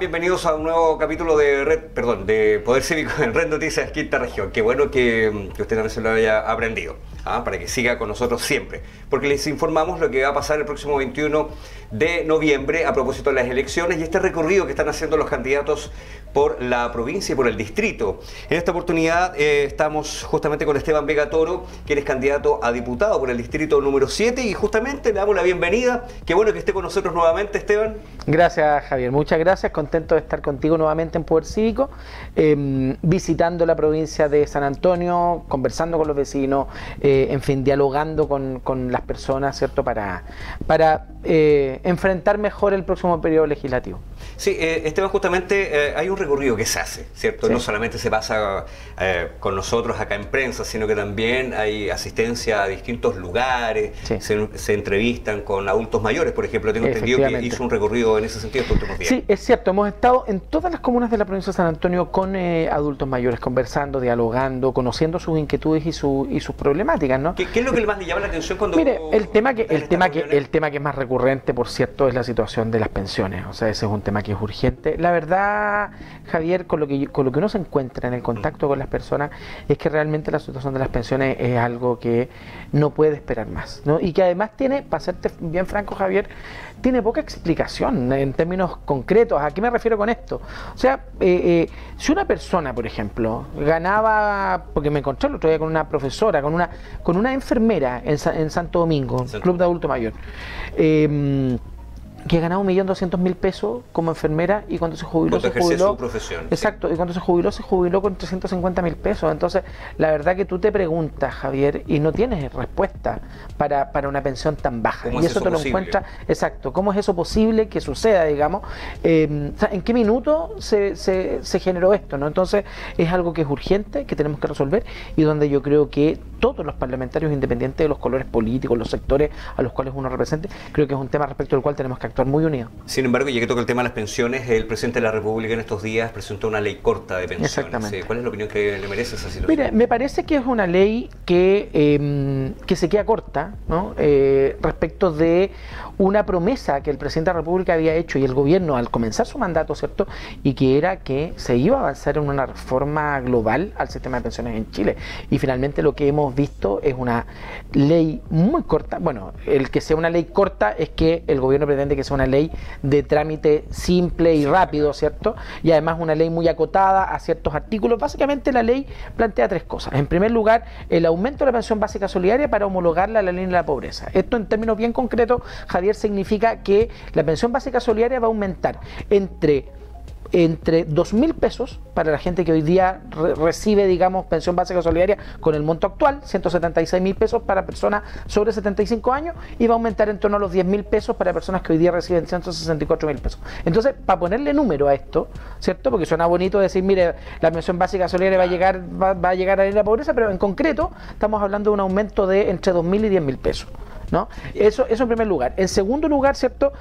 Bienvenidos a un nuevo capítulo de de Poder Cívico en Red Noticias Quinta Región. Qué bueno que usted también se lo haya aprendido, para que siga con nosotros siempre. Porque les informamos lo que va a pasar el próximo 21 de noviembre a propósito de las elecciones y este recorrido que están haciendo los candidatos por la provincia y por el distrito. En esta oportunidad estamos justamente con Esteban Vega Toro, que es candidato a diputado por el distrito número 7 y justamente le damos la bienvenida. Qué bueno que esté con nosotros nuevamente, Esteban. Gracias, Javier. Muchas gracias. Contento de estar contigo nuevamente en Poder Cívico, visitando la provincia de San Antonio, conversando con los vecinos, en fin, dialogando con las personas, ¿cierto? Para enfrentar mejor el próximo periodo legislativo. Sí, Esteban, justamente hay un recorrido que se hace, ¿cierto? Sí. No solamente se pasa con nosotros acá en prensa, sino que también hay asistencia a distintos lugares, sí. se entrevistan con adultos mayores, por ejemplo. Tengo entendido que hizo un recorrido en ese sentido estos últimos días. Sí, es cierto, hemos estado en todas las comunas de la provincia de San Antonio con adultos mayores, conversando, dialogando, conociendo sus inquietudes y sus problemáticas, ¿no? ¿Qué es lo que más le llama la atención cuando... Mire, el tema que es más recurrente, por cierto, es la situación de las pensiones. O sea, ese es un tema que es urgente. La verdad, Javier, con lo que uno se encuentra en el contacto con las personas, es que realmente la situación de las pensiones es algo que no puede esperar más, ¿no? Y que además tiene, para serte bien franco, Javier, tiene poca explicación en términos concretos. ¿A qué me refiero con esto? O sea, si una persona, por ejemplo, ganaba, porque me encontré el otro día con una profesora, con una enfermera en Santo Domingo, Club de Adulto Mayor, que ganaba 1.200.000 pesos como enfermera y cuando se jubiló se jubiló. Su profesión. Exacto, sí. Y cuando se jubiló con 350.000 pesos. Entonces, la verdad que tú te preguntas, Javier, y no tienes respuesta para una pensión tan baja. Y eso te lo encuentras. Exacto, ¿cómo es eso posible que suceda, digamos? O sea, ¿en qué minuto se generó esto, ¿no? Entonces, es algo que es urgente, que tenemos que resolver y donde yo creo que todos los parlamentarios, independientes de los colores políticos, los sectores a los cuales uno represente, creo que es un tema respecto al cual tenemos que actuar muy unidos. Sin embargo, ya que toca el tema de las pensiones, el presidente de la República en estos días presentó una ley corta de pensiones. Exactamente. ¿Cuál es la opinión que le merece esa situación? Mira, me parece que es una ley que se queda corta, ¿no? Respecto de una promesa que el presidente de la República había hecho y el gobierno al comenzar su mandato, ¿cierto? Y que era que se iba a avanzar en una reforma global al sistema de pensiones en Chile. Y finalmente lo que hemos visto es una ley muy corta. Bueno, el que sea una ley corta es que el gobierno pretende que sea una ley de trámite simple y rápido, ¿cierto? Y además una ley muy acotada a ciertos artículos. Básicamente la ley plantea tres cosas. En primer lugar, el aumento de la pensión básica solidaria para homologarla a la línea de la pobreza. Esto en términos bien concretos, Javier, significa que la pensión básica solidaria va a aumentar entre 2.000 pesos para la gente que hoy día recibe, digamos, pensión básica solidaria con el monto actual, 176.000 pesos para personas sobre 75 años, y va a aumentar en torno a los 10.000 pesos para personas que hoy día reciben 164.000 pesos. Entonces, para ponerle número a esto, ¿cierto? Porque suena bonito decir, mire, la pensión básica solidaria va a llegar a la pobreza, pero en concreto estamos hablando de un aumento de entre 2.000 y 10.000 pesos, ¿no? Eso en primer lugar. En segundo lugar, ¿cierto?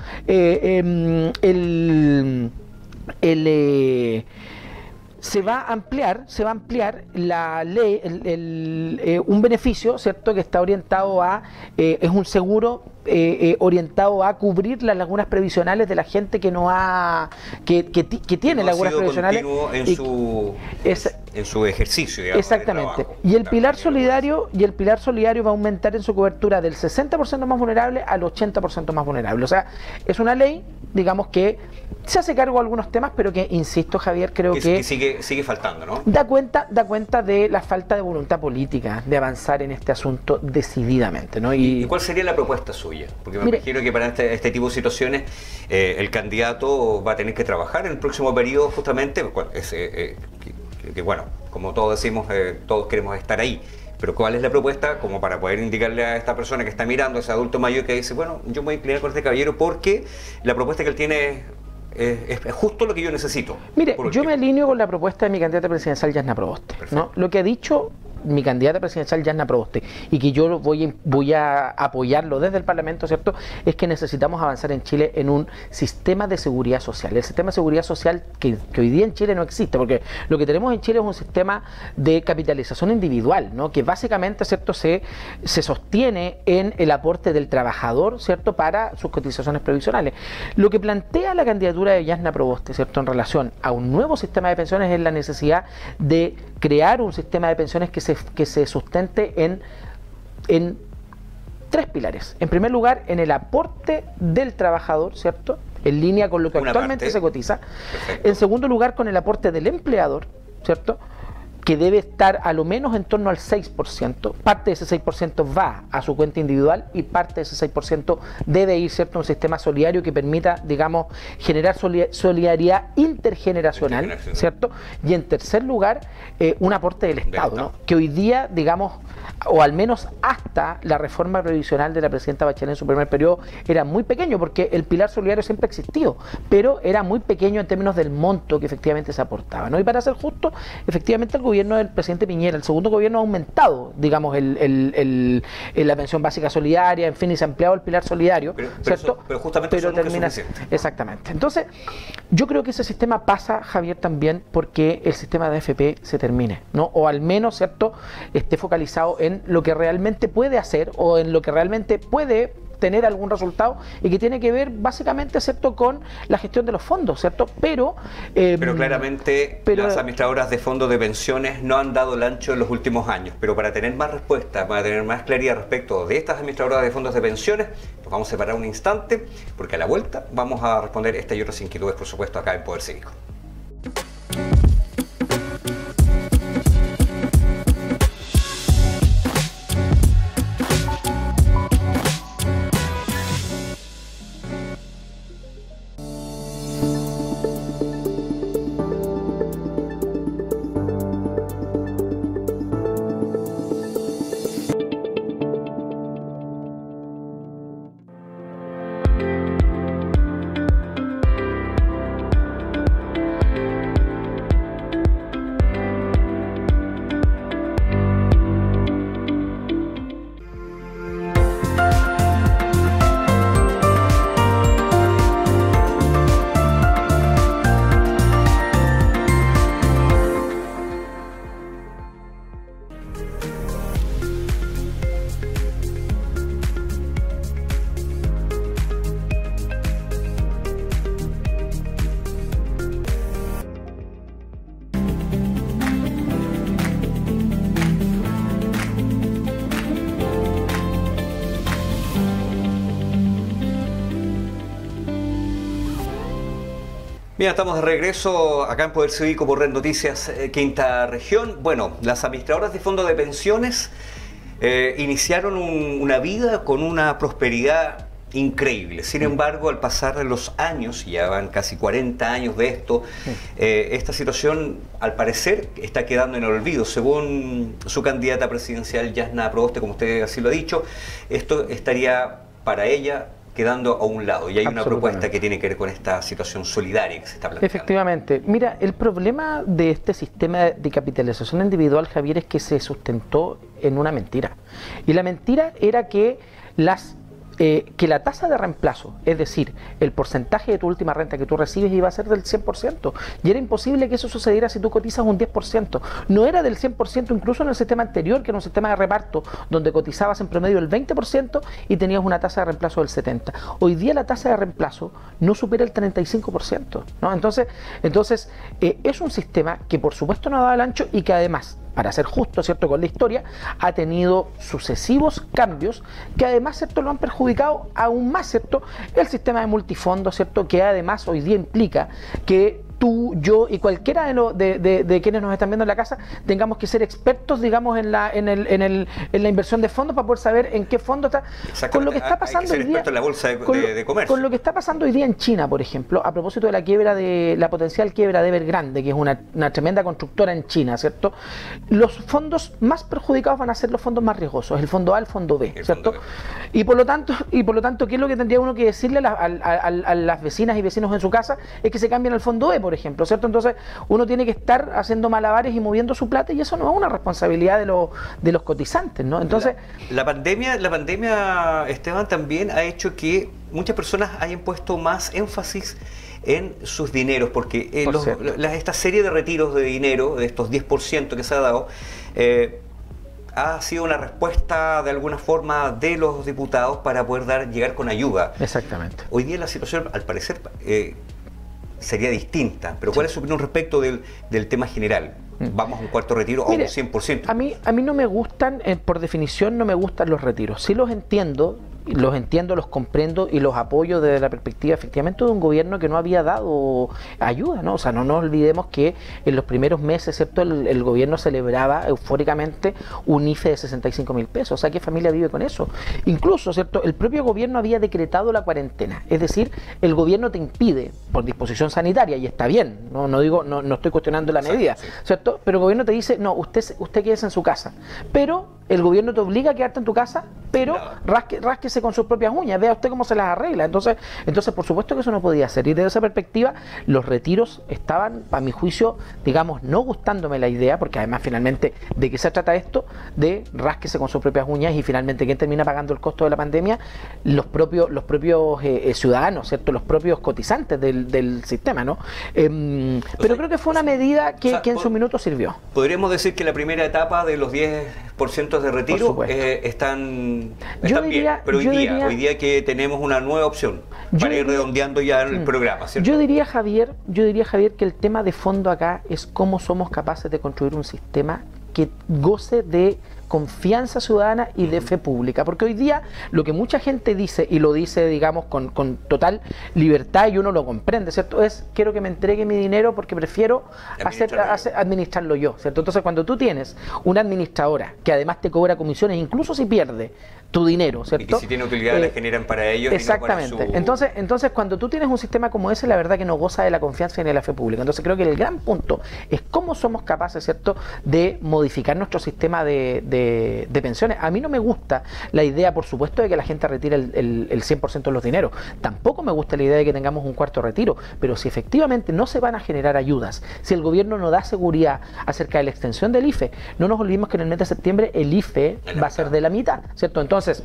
Se va a ampliar la ley, un beneficio, ¿cierto?, que está orientado a, es un seguro orientado a cubrir las lagunas previsionales de la gente que no ha, que tiene lagunas previsionales en su ejercicio, digamos, exactamente. Y el pilar solidario va a aumentar en su cobertura del 60% más vulnerable al 80% más vulnerable. O sea, es una ley, digamos, que se hace cargo de algunos temas, pero que, insisto, Javier, creo que sigue faltando, ¿no? Da cuenta de la falta de voluntad política de avanzar en este asunto decididamente, ¿no? ¿Y cuál sería la propuesta suya? Porque me imagino que para este tipo de situaciones el candidato va a tener que trabajar en el próximo periodo justamente, que bueno, como todos decimos, todos queremos estar ahí. Pero ¿cuál es la propuesta como para poder indicarle a esta persona que está mirando, a ese adulto mayor que dice, bueno, yo me voy a inclinar con este caballero porque la propuesta que él tiene es justo lo que yo necesito? Mire, yo me alineo con la propuesta de mi candidata presidencial, Yasna Proboste, ¿no? Lo que ha dicho mi candidata presidencial, Jasna Proboste, y que yo voy a apoyarlo desde el Parlamento, ¿cierto?, es que necesitamos avanzar en Chile en un sistema de seguridad social. El sistema de seguridad social que hoy día en Chile no existe, porque lo que tenemos en Chile es un sistema de capitalización individual, ¿no?, que básicamente, ¿cierto?, se sostiene en el aporte del trabajador, ¿cierto?, para sus cotizaciones previsionales. Lo que plantea la candidatura de Jasna Proboste, ¿cierto?, en relación a un nuevo sistema de pensiones es la necesidad de crear un sistema de pensiones que se sustente en tres pilares. En primer lugar, en el aporte del trabajador, ¿cierto?, en línea con lo que actualmente se cotiza. Perfecto. En segundo lugar, con el aporte del empleador, ¿cierto?, que debe estar a lo menos en torno al 6%. Parte de ese 6% va a su cuenta individual y parte de ese 6% debe ir, ¿cierto?, a un sistema solidario que permita, digamos, generar solidaridad intergeneracional, ¿cierto? Y en tercer lugar, un aporte del Estado, ¿no?, que hoy día, digamos, o al menos hasta la reforma previsional de la presidenta Bachelet en su primer periodo, era muy pequeño, porque el pilar solidario siempre ha existido, pero era muy pequeño en términos del monto que efectivamente se aportaba, ¿no? Y para ser justo, efectivamente el gobierno del presidente Piñera, el segundo gobierno, ha aumentado, digamos, la pensión básica solidaria, en fin, y se ha ampliado el pilar solidario, ¿cierto? Pero justamente eso nunca termina, es suficiente. exactamente. Entonces, yo creo que ese sistema pasa, Javier, también porque el sistema de AFP se termine, ¿no? O al menos, ¿cierto?, esté focalizado en lo que realmente puede hacer o en lo que realmente puede tener algún resultado y que tiene que ver básicamente, ¿cierto?, con la gestión de los fondos, ¿cierto? Pero claramente las administradoras de fondos de pensiones no han dado el ancho en los últimos años. Pero para tener más respuestas, para tener más claridad respecto de estas administradoras de fondos de pensiones, nos vamos a separar un instante, porque a la vuelta vamos a responder esta y otras inquietudes, por supuesto, acá en Poder Cívico. Bien, estamos de regreso acá en Poder Cívico por Red Noticias Quinta Región. Bueno, las administradoras de fondos de pensiones iniciaron una vida con una prosperidad increíble. Sin embargo, al pasar los años, ya van casi 40 años de esto, esta situación al parecer está quedando en el olvido. Según su candidata presidencial, Jasna Proboste, como usted así lo ha dicho, esto estaría para ella quedando a un lado, y hay una propuesta que tiene que ver con esta situación solidaria que se está planteando. Efectivamente. Mira, el problema de este sistema de capitalización individual, Javier, es que se sustentó en una mentira. Y la mentira era que la tasa de reemplazo, es decir, el porcentaje de tu última renta que tú recibes, iba a ser del 100%. Y era imposible que eso sucediera si tú cotizas un 10%. No era del 100% incluso en el sistema anterior, que era un sistema de reparto, donde cotizabas en promedio el 20% y tenías una tasa de reemplazo del 70%. Hoy día la tasa de reemplazo no supera el 35%, ¿no? Entonces es un sistema que por supuesto no ha dado el ancho y que además, para ser justo, ¿cierto?, con la historia, ha tenido sucesivos cambios que además, ¿cierto?, lo han perjudicado aún más, ¿cierto?, el sistema de multifondos, ¿cierto?, que además hoy día implica que tú, yo y cualquiera de quienes nos están viendo en la casa tengamos que ser expertos, digamos, en la inversión de fondos para poder saber en qué fondo está. Con lo que está pasando hoy día, en la bolsa de comercio. Con lo que está pasando hoy día en China, por ejemplo, a propósito de la quiebra la potencial quiebra de Evergrande, que es una tremenda constructora en China, ¿cierto? Los fondos más perjudicados van a ser los fondos más riesgosos, el fondo A, el fondo B, ¿cierto? Y por lo tanto, ¿qué es lo que tendría uno que decirle a las vecinas y vecinos en su casa? Es que se cambien al fondo E, por ejemplo, ¿cierto? Entonces uno tiene que estar haciendo malabares y moviendo su plata y eso no es una responsabilidad de los cotizantes, ¿no? Entonces la pandemia, Esteban, también ha hecho que muchas personas hayan puesto más énfasis en sus dineros, porque esta serie de retiros de dinero, de estos 10% que se ha dado, ha sido una respuesta de alguna forma de los diputados para poder llegar con ayuda. Exactamente. Hoy día la situación, al parecer, sería distinta, pero ¿cuál es su opinión respecto del tema general? ¿Vamos a un cuarto retiro o a un 100%? A mí no me gustan, por definición no me gustan los retiros. Sí los entiendo, los comprendo y los apoyo desde la perspectiva efectivamente de un gobierno que no había dado ayuda, ¿no? O sea, no nos olvidemos que en los primeros meses, ¿cierto? El gobierno celebraba eufóricamente un IFE de 65.000 pesos. O sea, ¿qué familia vive con eso? Incluso, ¿cierto? El propio gobierno había decretado la cuarentena. Es decir, el gobierno te impide, por disposición sanitaria, y está bien, no estoy cuestionando la medida, ¿cierto? Pero el gobierno te dice, no, usted quédese en su casa. Pero el gobierno te obliga a quedarte en tu casa, pero rásquese con sus propias uñas, vea usted cómo se las arregla. Entonces, por supuesto que eso no podía ser. Y desde esa perspectiva, los retiros estaban, a mi juicio, digamos, no gustándome la idea, porque además finalmente, ¿de qué se trata esto? De rásquese con sus propias uñas y finalmente, ¿quién termina pagando el costo de la pandemia? Los propios ciudadanos, ¿cierto? Los propios cotizantes del sistema, ¿no? Pero creo que fue una medida que en su minuto sirvió. ¿Podríamos decir que la primera etapa de los 10% de retiro están bien? Pero hoy día que tenemos una nueva opción para ir redondeando ya el programa, ¿cierto? Yo diría, Javier, que el tema de fondo acá es cómo somos capaces de construir un sistema que goce de confianza ciudadana y de fe pública, porque hoy día lo que mucha gente dice, y lo dice, digamos, con libertad y uno lo comprende, ¿cierto? Es, quiero que me entregue mi dinero porque prefiero administrarlo yo, ¿cierto? Entonces, cuando tú tienes una administradora que además te cobra comisiones, incluso si pierde tu dinero, ¿cierto? Y que si tiene utilidad la generan para ellos. Exactamente. Y no para Entonces, cuando tú tienes un sistema como ese, la verdad que no goza de la confianza ni de la fe pública. Entonces, creo que el gran punto es cómo somos capaces, ¿cierto?, de modificar nuestro sistema de pensiones. A mí no me gusta la idea, por supuesto, de que la gente retire el 100% de los dineros. Tampoco me gusta la idea de que tengamos un cuarto retiro. Pero si efectivamente no se van a generar ayudas, si el gobierno no da seguridad acerca de la extensión del IFE, no nos olvidemos que en el mes de septiembre el IFE va a ser de la mitad, ¿cierto? Entonces,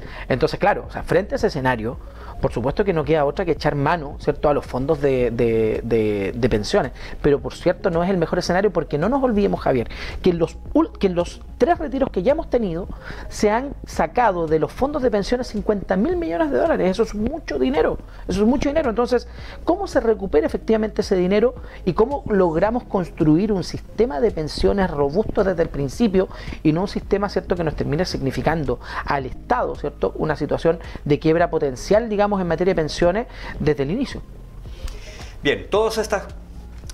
claro, o sea, frente a ese escenario, por supuesto que no queda otra que echar mano, ¿cierto?, a los fondos de pensiones. Pero, por cierto, no es el mejor escenario porque no nos olvidemos, Javier, que en los 3 retiros que ya hemos tenido se han sacado de los fondos de pensiones 50.000 millones de dólares. Eso es mucho dinero. Entonces, ¿cómo se recupera efectivamente ese dinero y cómo logramos construir un sistema de pensiones robusto desde el principio y no un sistema, ¿cierto?, que nos termine significando al Estado, ¿cierto?, una situación de quiebra potencial, digamos, en materia de pensiones desde el inicio? Bien, todas estas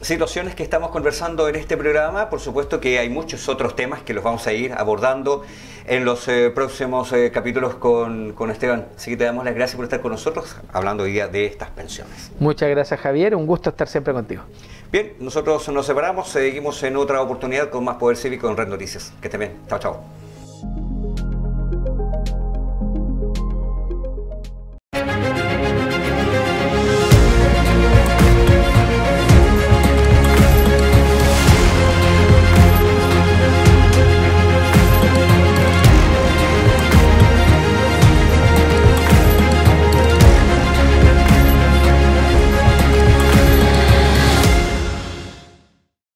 situaciones que estamos conversando en este programa, por supuesto que hay muchos otros temas que los vamos a ir abordando en los próximos capítulos con Esteban. Así que te damos las gracias por estar con nosotros hablando hoy día de estas pensiones. Muchas gracias, Javier, un gusto estar siempre contigo. Bien, nosotros nos separamos, seguimos en otra oportunidad con más Poder Cívico en Red Noticias. Que estén bien, chao, chao.